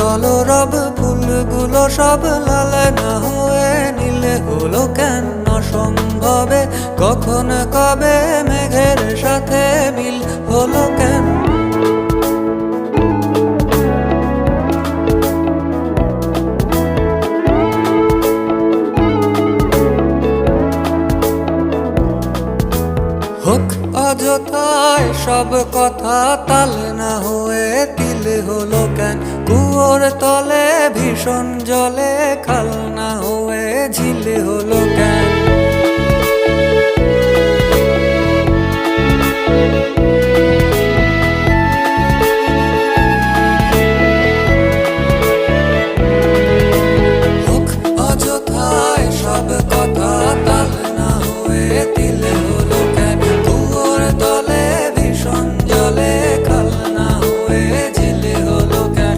কলরব ফুলগুলো সব লাল না হয়ে নীলে হলো কেন অসম্ভবে? কখন কবে মেঘের সাথে মিল হলো কেন? হোক অযথায় সব কথা তাল না হয়ে তিল হলো কেন? কুয়োর তলে ভীষণ জলে খাল না হয়ে ঝিল হলো কেন?